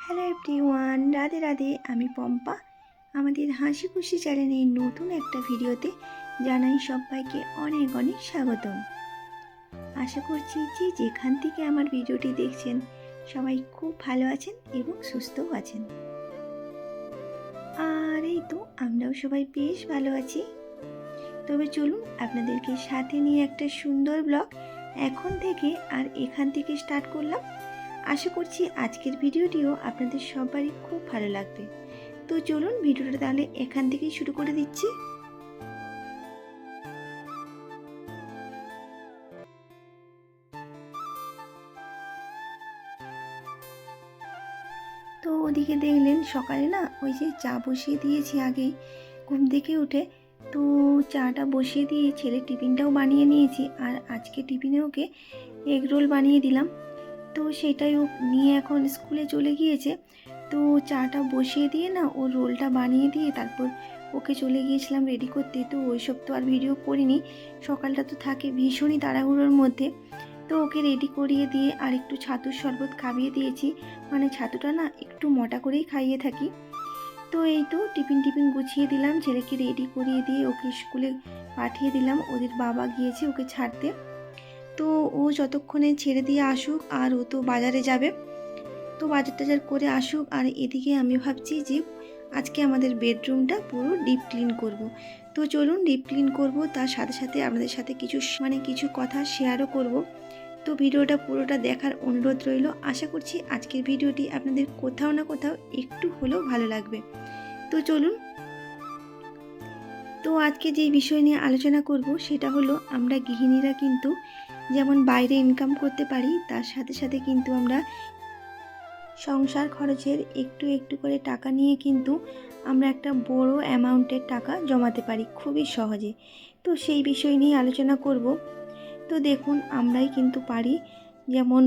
Hello everyone, Radhe Radhe. আমি পম্পা। আমাদের হাসি খুশি চ্যানেলের নতুন একটা ভিডিওতে জানাই সবাইকে অনেক অনেক স্বাগতম। আশা করছি যে যেখান থেকে আমার ভিডিওটি দেখছেন সবাই খুব ভালো আছেন এবং সুস্থও আছেন। আর এই তো আমরাও সবাই বেশ ভালো আছি। তবে চলুন আপনাদেরকে সাথে নিয়ে একটা সুন্দর ব্লগ এখন থেকে আর এখান থেকে স্টার্ট করলাম। আশা করছি আজকের ভিডিওটিও আপনাদের সবারই খুব ভালো লাগবে। তো চলুন ভিডিওটা তাহলে এখান থেকেই শুরু করে দিচ্ছি। তো ওদিকে দেখলেন সকালে না ওই যে চা বসিয়ে দিয়েছি আগেই ঘুম থেকে উঠে। তো চাটা বসিয়ে দিয়ে ছেলে টিফিনটাও বানিয়ে নিয়েছি, আর আজকে টিফিনে ওকে এগ রোল বানিয়ে দিলাম। তো সেটাই ও নিয়ে এখন স্কুলে চলে গিয়েছে। তো চাটা বসিয়ে দিয়ে না ওর রোলটা বানিয়ে দিয়ে তারপর ওকে চলে গিয়েছিলাম রেডি করতে। তো ওইসব তো আর ভিডিও করিনি, সকালটা তো থাকে ভীষণই তাড়াহুড়োর মধ্যে। তো ওকে রেডি করিয়ে দিয়ে আর একটু ছাতুর শরবত খাইয়ে দিয়েছি, মানে ছাতুটা না একটু মোটা করেই খাইয়ে থাকি। তো এই তো টিফিন গুছিয়ে দিলাম, ছেলেকে রেডি করিয়ে দিয়ে ওকে স্কুলে পাঠিয়ে দিলাম। ওদের বাবা গিয়েছে ওকে ছাড়তে। তো ও যতক্ষণে ছেড়ে দিয়ে আসুক, আর ও তো বাজারে যাবে, তো বাজার টাজার করে আসুক। আর এদিকে আমি ভাবছি যে আজকে আমাদের বেডরুমটা পুরো ডিপ ক্লিন করব। তো চলুন ডিপ ক্লিন করব, তার সাথে সাথে আপনাদের সাথে কিছু কথা শেয়ারও করব। তো ভিডিওটা পুরোটা দেখার অনুরোধ রইল। আশা করছি আজকের ভিডিওটি আপনাদের কোথাও না কোথাও একটু হলেও ভালো লাগবে। তো চলুন। তো আজকে যেই বিষয় নিয়ে আলোচনা করব সেটা হলো আমরা গৃহিণীরা কিন্তু যেমন বাইরে ইনকাম করতে পারি, তার সাথে সাথে কিন্তু আমরা সংসার খরচের একটু একটু করে টাকা নিয়ে কিন্তু আমরা একটা বড় অ্যামাউন্টের টাকা জমাতে পারি খুবই সহজে। তো সেই বিষয় নিয়ে আলোচনা করব। তো দেখুন আমরাই কিন্তু পারি যেমন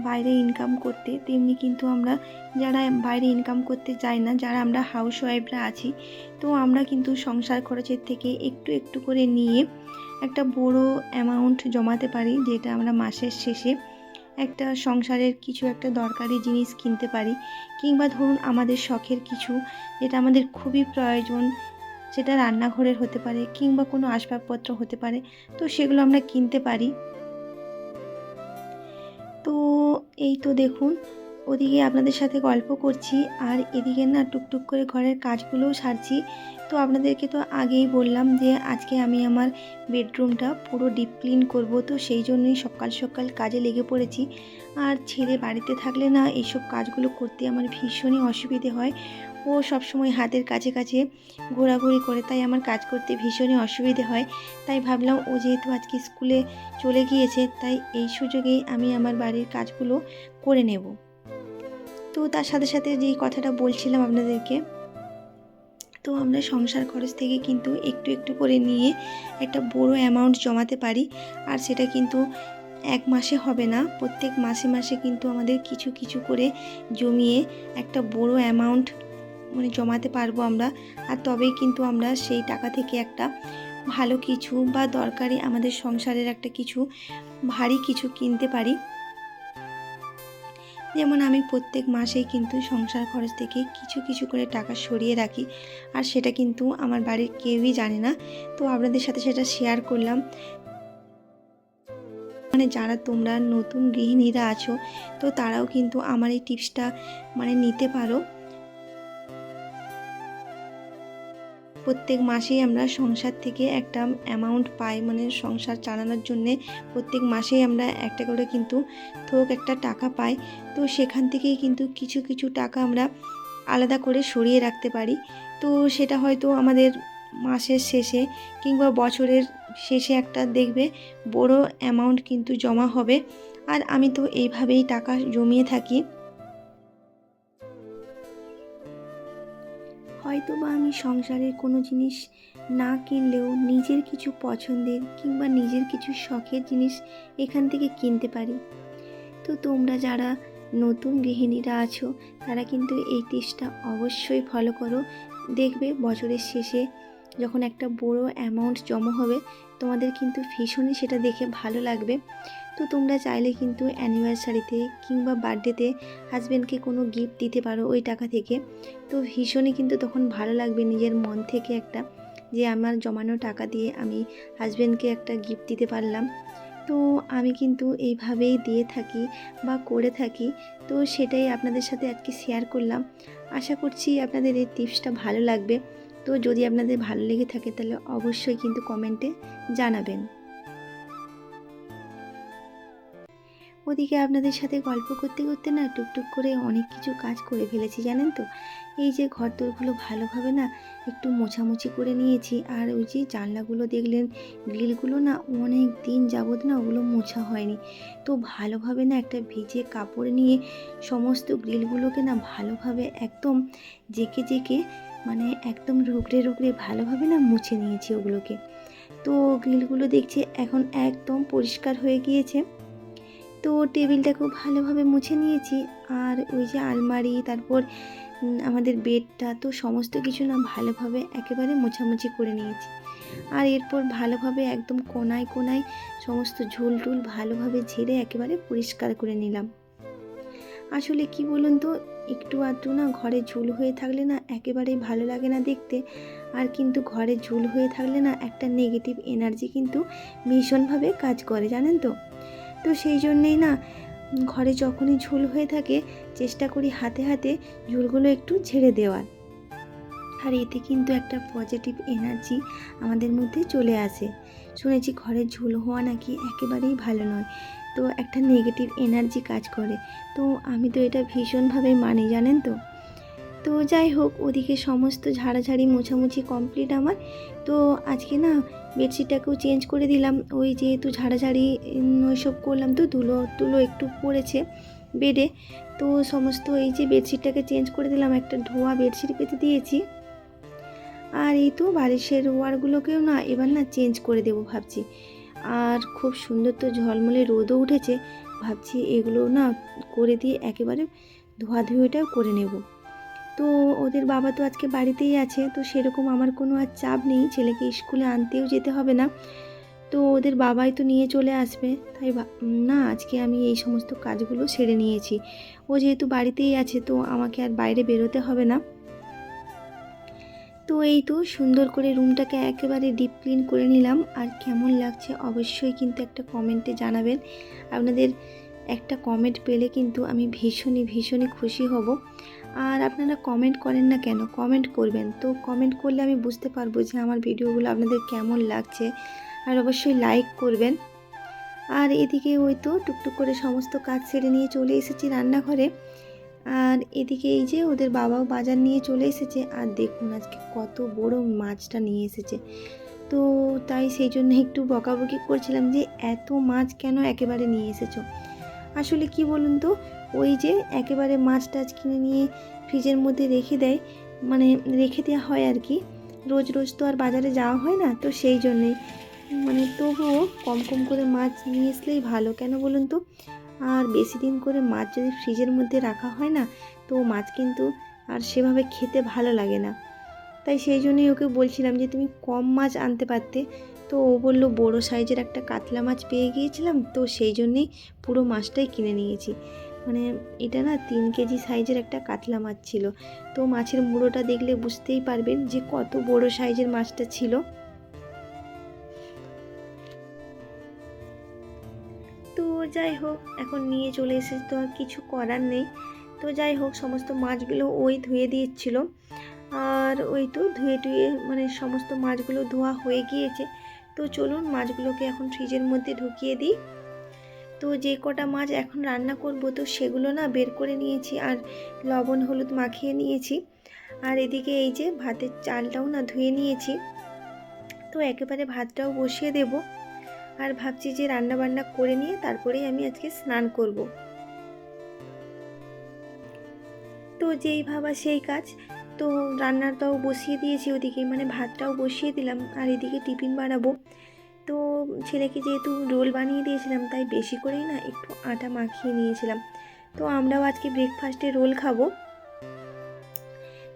বাইরে ইনকাম করতে, তেমনি কিন্তু আমরা যারা বাইরে ইনকাম করতে যাই না, যারা আমরা হাউসওয়াইফরা আছি, তো আমরা কিন্তু সংসার খরচের থেকে একটু একটু করে নিয়ে একটা বড় অ্যামাউন্ট জমাতে পারি, যেটা আমরা মাসের শেষে একটা সংসারের কিছু একটা দরকারি জিনিস কিনতে পারি। কিংবা ধরুন আমাদের শখের কিছু, যেটা আমাদের খুবই প্রয়োজন, সেটা রান্নাঘরের হতে পারে কিংবা কোনো আসবাবপত্র হতে পারে, তো সেগুলো আমরা কিনতে পারি। তো এই তো দেখুন ওদিকে আপনাদের সাথে গল্প করছি, আর এদিকে না টুকটুক করে ঘরের কাজগুলোও সারছি। তো আপনাদেরকে তো আগেই বললাম যে আজকে আমি আমার বেডরুমটা পুরো ডিপ ক্লিন করব। তো সেই জন্যই সকাল সকাল কাজে লেগে পড়েছি। আর ছেলে বাড়িতে থাকলে না এইসব কাজগুলো করতে আমার ভীষণই অসুবিধে হয়। ও সবসময় হাতের কাছে কাছে ঘোরাঘুরি করে, তাই আমার কাজ করতে ভীষণই অসুবিধে হয়। তাই ভাবলাম ও যেহেতু আজকে স্কুলে চলে গিয়েছে, তাই এই সুযোগেই আমি আমার বাড়ির কাজগুলো করে নেব। তো তার সাথে সাথে যেই কথাটা বলছিলাম আপনাদেরকে, তো আমরা সংসার খরচ থেকে কিন্তু একটু একটু করে নিয়ে একটা বড় অ্যামাউন্ট জমাতে পারি। আর সেটা কিন্তু এক মাসে হবে না, প্রত্যেক মাসে মাসে কিন্তু আমাদের কিছু কিছু করে জমিয়ে একটা বড় অ্যামাউন্ট মানে জমাতে পারবো আমরা। আর তবেই কিন্তু আমরা সেই টাকা থেকে একটা ভালো কিছু বা দরকারি আমাদের সংসারের একটা কিছু ভারী কিছু কিনতে পারি। যেমন আমি প্রত্যেক মাসেই কিন্তু সংসার খরচ থেকে কিছু কিছু করে টাকা সরিয়ে রাখি, আর সেটা কিন্তু আমার বাড়ির কেউই জানে না। তো আপনাদের সাথে সেটা শেয়ার করলাম। মানে যারা তোমরা নতুন গৃহিণীরা আছো, তো তারাও কিন্তু আমার এই টিপসটা মানে নিতে পারো। প্রত্যেক মাসেই আমরা সংসার থেকে একটা অ্যামাউন্ট পাই, মানে সংসার চালানোর জন্যে প্রত্যেক মাসেই আমরা একটা করে কিন্তু থোক একটা টাকা পাই। তো সেখান থেকেই কিন্তু কিছু কিছু টাকা আমরা আলাদা করে সরিয়ে রাখতে পারি। তো সেটা হয়তো আমাদের মাসের শেষে কিংবা বছরের শেষে একটা দেখবে বড় অ্যামাউন্ট কিন্তু জমা হবে। আর আমি তো এইভাবেই টাকা জমিয়ে থাকি। হয়তো বা আমি সংসারের কোনো জিনিস না কিনলেও নিজের কিছু পছন্দের কিংবা নিজের কিছু শখের জিনিস এখান থেকে কিনতে পারি। তো তোমরা যারা নতুন গৃহিণীরা আছো তারা কিন্তু এই টিপসটা অবশ্যই ফলো করো। দেখবে বছরের শেষে যখন একটা বড় অ্যামাউন্ট জমা হবে, তোমাদের কিন্তু ভীষণই সেটা দেখে ভালো লাগবে। তো তোমরা চাইলে কিন্তু অ্যানিভার্সারিতে কিংবা বার্থডেতে হাজব্যান্ডকে কোনো গিফট দিতে পারো ওই টাকা থেকে। তো ভীষণই কিন্তু তখন ভালো লাগবে নিজের মন থেকে একটা, যে আমার জমানো টাকা দিয়ে আমি হাজব্যান্ডকে একটা গিফট দিতে পারলাম। তো আমি কিন্তু এইভাবেই দিয়ে থাকি বা করে থাকি। তো সেটাই আপনাদের সাথে আজকে শেয়ার করলাম। আশা করছি আপনাদের এই টিপসটা ভালো লাগবে। তো যদি আপনাদের ভালো লেগে থাকে তাহলে অবশ্যই কিন্তু কমেন্টে জানাবেন। ওদিকে আপনাদের সাথে গল্প করতে করতে না টুকটুক করে অনেক কিছু কাজ করে ফেলেছি জানেন তো। এই যে ঘরদোরগুলো ভালোভাবে না একটু মোছামুছি করে নিয়েছি, আর ওই যে জানলাগুলো দেখলেন গ্রিলগুলো না অনেক দিন যাবত না ওগুলো মোছা হয়নি। তো ভালোভাবে না একটা ভিজে কাপড় নিয়ে সমস্ত গ্রিলগুলোকে না ভালোভাবে একদম জেকে জেকে, মানে একদম রুগড়ে রুগড়ে ভালোভাবে না মুছে নিয়েছি ওগুলোকে। তো গ্রিলগুলো দেখছি এখন একদম পরিষ্কার হয়ে গিয়েছে। তো টেবিলটাকেও ভালোভাবে মুছে নিয়েছি, আর ওই যে আলমারি, তারপর আমাদের বেডটা, তো সমস্ত কিছু না ভালোভাবে একেবারে মোছামুছি করে নিয়েছি। আর এরপর ভালোভাবে একদম কোনায় কোনায় সমস্ত ঝুল টুল ভালোভাবে ঝেড়ে একেবারে পরিষ্কার করে নিলাম। আসলে কি বলুন তো, একটু আধটু না ঘরে ঝুল হয়ে থাকলে না একেবারেই ভালো লাগে না দেখতে। আর কিন্তু ঘরে ঝুল হয়ে থাকলে না একটা নেগেটিভ এনার্জি কিন্তু ভীষণভাবে কাজ করে জানেন তো। তো সেই জন্যেই না ঘরে যখনই ঝুল হয়ে থাকে চেষ্টা করি হাতে হাতে ঝুলগুলো একটু ঝেড়ে দেওয়ার। আর এতে কিন্তু একটা পজিটিভ এনার্জি আমাদের মধ্যে চলে আসে। শুনেছি ঘরের ঝুল হওয়া নাকি একেবারেই ভালো নয়, তো একটা নেগেটিভ এনার্জি কাজ করে। তো আমি তো এটা ভীষণভাবে মানি জানেন তো। তো যাই হোক, ওদিকে সমস্ত ঝাড়াঝাড়ি মোছামুছি কমপ্লিট আমার। তো আজকে না বেডশিটটাকেও চেঞ্জ করে দিলাম, ওই যেহেতু ঝাড়াঝাড়ি ওইসব করলাম তো ধুলো টুলো একটু পড়েছে বেডে। তো সমস্ত এই যে বেডশিটটাকে চেঞ্জ করে দিলাম, একটা ধোয়া বেডশিট পেতে দিয়েছি। আর এই তো বালিশের ওয়ারগুলোকেও না এবার না চেঞ্জ করে দেবো ভাবছি। আর খুব সুন্দর তো ঝলমলে রোদও উঠেছে, ভাবছি এগুলো না করে দিয়ে একেবারে ধোয়াধুয়িটাও করে নেব। তো ওদের বাবা তো আজকে বাড়িতেই আছে, তো সেরকম আমার কোনো আর চাপ নেই, ছেলেকে স্কুলে আনতেও যেতে হবে না। তো ওদের বাবাই তো নিয়ে চলে আসবে, তাই না আজকে আমি এই সমস্ত কাজগুলো সেরে নিয়েছি। ও যেহেতু বাড়িতেই আছে তো আমাকে আর বাইরে বেরোতে হবে না। তো এই তো সুন্দর করে রুমটাকে একেবারে ডিপ ক্লিন করে নিলাম। আর কেমন লাগছে অবশ্যই কিন্তু একটা কমেন্টে জানাবেন। আপনাদের একটা কমেন্ট পেলে কিন্তু আমি ভীষণই ভীষণই খুশি হব। আর আপনারা কমেন্ট করেন না কেন, কমেন্ট করবেন। তো কমেন্ট করলে আমি বুঝতে পারবো যে আমার ভিডিওগুলো আপনাদের কেমন লাগছে। আর অবশ্যই লাইক করবেন। আর এদিকে ওই তো টুকটুক করে সমস্ত কাজ সেরে নিয়ে চলে এসেছি রান্নাঘরে। আর এদিকে এই যে ওদের বাবাও বাজার নিয়ে চলে এসেছে, আর দেখুন আজকে কত বড় মাছটা নিয়ে এসেছে। তো তাই সেই জন্য একটু বকাবকি করছিলাম যে এত মাছ কেন একেবারে নিয়ে এসেছো। আসলে কি বলুন তো, ওই যে একেবারে মাছ টাছ কিনে নিয়ে ফ্রিজের মধ্যে রেখে দেয়, মানে রেখে দেওয়া হয় আর কি। রোজ রোজ তো আর বাজারে যাওয়া হয় না, তো সেই জন্যেই মানে তবুও কম কম করে মাছ নিয়ে আসলেই ভালো, কেন বলুন তো। আর বেশি দিন করে মাছ যদি ফ্রিজের মধ্যে রাখা হয় না, তো মাছ কিন্তু আর সেভাবে খেতে ভালো লাগে না। তাই সেই জন্যই ওকে বলছিলাম যে তুমি কম মাছ আনতে পারতে। তো ও বললো বড়ো সাইজের একটা কাতলা মাছ পেয়ে গিয়েছিলাম, তো সেই জন্যেই পুরো মাছটাই কিনে নিয়েছি। মানে এটা না 3 কেজি সাইজের একটা কাতলা মাছ ছিল। তো মাছের মুড়োটা দেখলে বুঝতেই পারবেন যে কত বড়ো সাইজের মাছটা ছিল। তো যাই হোক, এখন নিয়ে চলে এসেছে তো আর কিছু করার নেই। তো যাই হোক, সমস্ত মাছগুলো ওই ধুয়ে দিচ্ছিল। আর ওই তো ধুয়ে টুয়ে মানে সমস্ত মাছগুলো ধোয়া হয়ে গিয়েছে। তো চলুন মাছগুলোকে এখন ফ্রিজের মধ্যে ঢুকিয়ে দিই। তো যে কটা মাছ এখন রান্না করব তো সেগুলো না বের করে নিয়েছি, আর লবণ হলুদ মাখিয়ে নিয়েছি। আর এদিকে এই যে ভাতের চালটাও না ধুয়ে নিয়েছি। তো একেবারে ভাতটাও বসিয়ে দেব। আর ভাবছি যে রান্না বান্না করে নিয়ে তারপরেই আমি আজকে স্নান করব। তো যেই ভাবা সেই কাজ। তো রান্নাটাও বসিয়ে দিয়েছি ওদিকে, মানে ভাতটাও বসিয়ে দিলাম, আর এদিকে টিফিন বানাবো। তো ছেলেকে যেহেতু রোল বানিয়ে দিয়েছিলাম তাই বেশি করেই না একটু আটা মাখিয়ে নিয়েছিলাম। তো আমরাও আজকে ব্রেকফাস্টে রোল খাবো।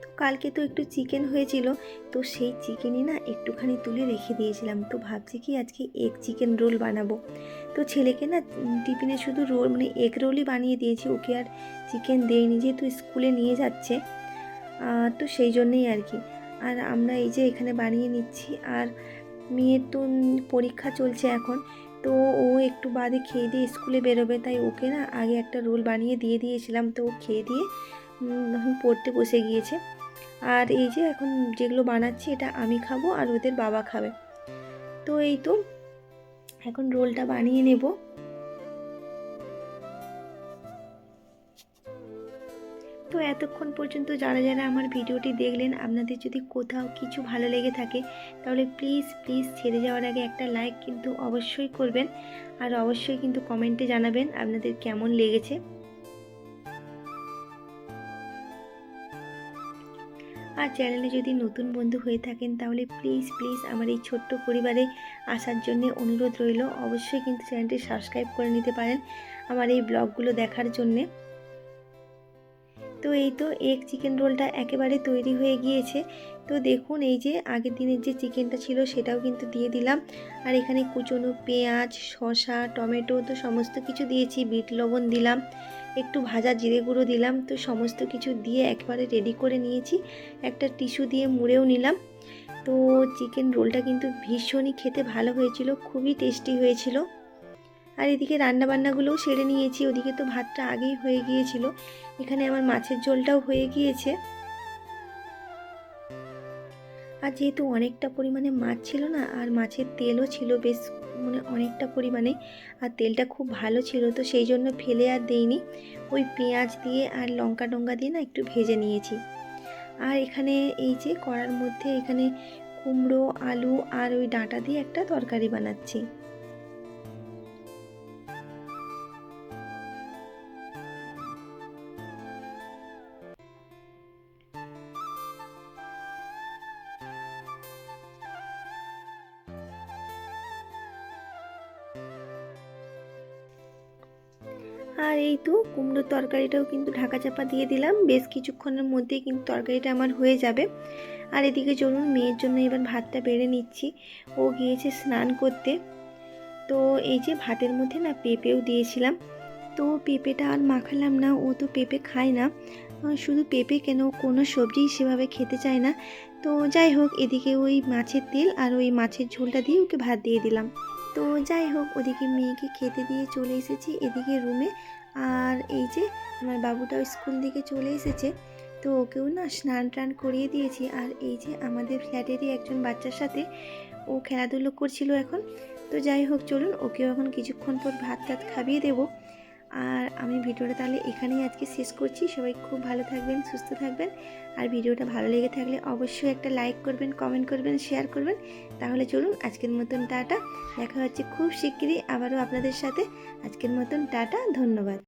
তো কালকে তো একটু চিকেন হয়েছিল, তো সেই চিকেনই না একটুখানি তুলে রেখে দিয়েছিলাম। তো ভাবছি কি আজকে এগ চিকেন রোল বানাবো। তো ছেলেকে না টিফিনে শুধু রোল মানে এগ রোলই বানিয়ে দিয়েছি, ওকে আর চিকেন দেইনি, যেহেতু স্কুলে নিয়ে যাচ্ছে, তো সেই জন্যেই আর কি। আর আমরা এই যে এখানে বানিয়ে নিচ্ছি। আর মেয়ের তো পরীক্ষা চলছে এখন, তো ও একটু বাদে খেয়ে দিয়ে স্কুলে বেরোবে, তাই ওকে না আগে একটা রোল বানিয়ে দিয়ে দিয়েছিলাম, তো ও খেয়ে দিয়ে এখন পড়তে বসে গিয়েছে। আর এই যে এখন যেগুলো বানাচ্ছি এটা আমি খাবো আর ওদের বাবা খাবে। তো এই তো এখন রোলটা বানিয়ে নেব। তো এতক্ষণ পর্যন্ত যারা যারা আমার ভিডিওটি দেখলেন, আপনাদের যদি কোথাও কিছু ভালো লেগে থাকে তাহলে প্লিজ প্লিজ ছেড়ে যাওয়ার আগে একটা লাইক কিন্তু অবশ্যই করবেন, আর অবশ্যই কিন্তু কমেন্টে জানাবেন আপনাদের কেমন লেগেছে। আর চ্যানেলে যদি নতুন বন্ধু হয়ে থাকেন তাহলে প্লিজ প্লিজ আমার এই ছোট্ট পরিবারে আসার জন্য অনুরোধ রইল, অবশ্যই কিন্তু চ্যানেলটি সাবস্ক্রাইব করে নিতে পারেন আমার এই ব্লগগুলো দেখার জন্যে। তো এই তো এগ চিকেন রোলটা একেবারে তৈরি হয়ে গিয়েছে। তো দেখুন এই যে আগের দিনের যে চিকেনটা ছিল সেটাও কিন্তু দিয়ে দিলাম, আর এখানে কুচনো পেঁয়াজ, শসা, টমেটো তো সমস্ত কিছু দিয়েছি, বিট লবণ দিলাম, একটু ভাজা জিরে গুঁড়ো দিলাম। তো সমস্ত কিছু দিয়ে একেবারে রেডি করে নিয়েছি, একটা টিস্যু দিয়ে মুড়েও নিলাম। তো চিকেন রোলটা কিন্তু ভীষণই খেতে ভালো হয়েছিল, খুবই টেস্টি হয়েছিল। আর এদিকে রান্নাবান্নাগুলোও সেরে নিয়েছি, ওদিকে তো ভাতটা আগেই হয়ে গিয়েছিল, এখানে আমার মাছের ঝোলটাও হয়ে গিয়েছে। আর যেহেতু অনেকটা পরিমাণে মাছ ছিল না, আর মাছের তেলও ছিল বেশ মানে অনেকটা পরিমাণে, আর তেলটা খুব ভালো ছিল, তো সেই জন্য ফেলে আর দেইনি, ওই পেঁয়াজ দিয়ে আর লঙ্কা টঙ্কা দিয়ে না একটু ভেজে নিয়েছি। আর এখানে এই যে কড়ার মধ্যে এখানে কুমড়ো, আলু আর ওই ডাঁটা দিয়ে একটা তরকারি বানাচ্ছি। আর এই তো কুমড়োর তরকারিটাও কিন্তু ঢাকা চাপা দিয়ে দিলাম, বেশ কিছুক্ষণের মধ্যেই কিন্তু তরকারিটা আমার হয়ে যাবে। আর এদিকে চলুন মেয়ের জন্য এবার ভাতটা বেড়ে নিচ্ছি, ও গিয়েছে স্নান করতে। তো এই যে ভাতের মধ্যে না পেঁপেও দিয়েছিলাম, তো পেঁপেটা আর মাখালাম না, ও তো পেঁপে খায় না, শুধু পেঁপে কেন কোনো সবজি সেভাবে খেতে চায় না। তো যাই হোক, এদিকে ওই মাছের তেল আর ওই মাছের ঝোলটা দিয়ে ওকে ভাত দিয়ে দিলাম। তো যাই হোক, ওদিকে মেয়েকে খেতে দিয়ে চলে এসেছি এদিকে রুমে। আর এই যে আমার বাবুটাও স্কুল থেকে চলে এসেছে, তো ওকেও না স্নান টান করিয়ে দিয়েছি। আর এই যে আমাদের ফ্ল্যাটেরই একজন বাচ্চার সাথে ও খেলাধুলো করছিল এখন। তো যাই হোক চলুন, ওকেও এখন কিছুক্ষণ পর ভাত টাত খাইয়ে দেবো। আর আমি ভিডিওটা তাহলে এখানেই আজকে শেষ করছি। সবাই খুব ভালো থাকবেন, সুস্থ থাকবেন। আর ভিডিওটা ভালো লেগে থাকলে অবশ্যই একটা লাইক করবেন, কমেন্ট করবেন, শেয়ার করবেন। তাহলে চলুন আজকের মতন টাটা, দেখা হচ্ছে খুব শিগগিরই আবারও আপনাদের সাথে। আজকের মতন টাটা, ধন্যবাদ।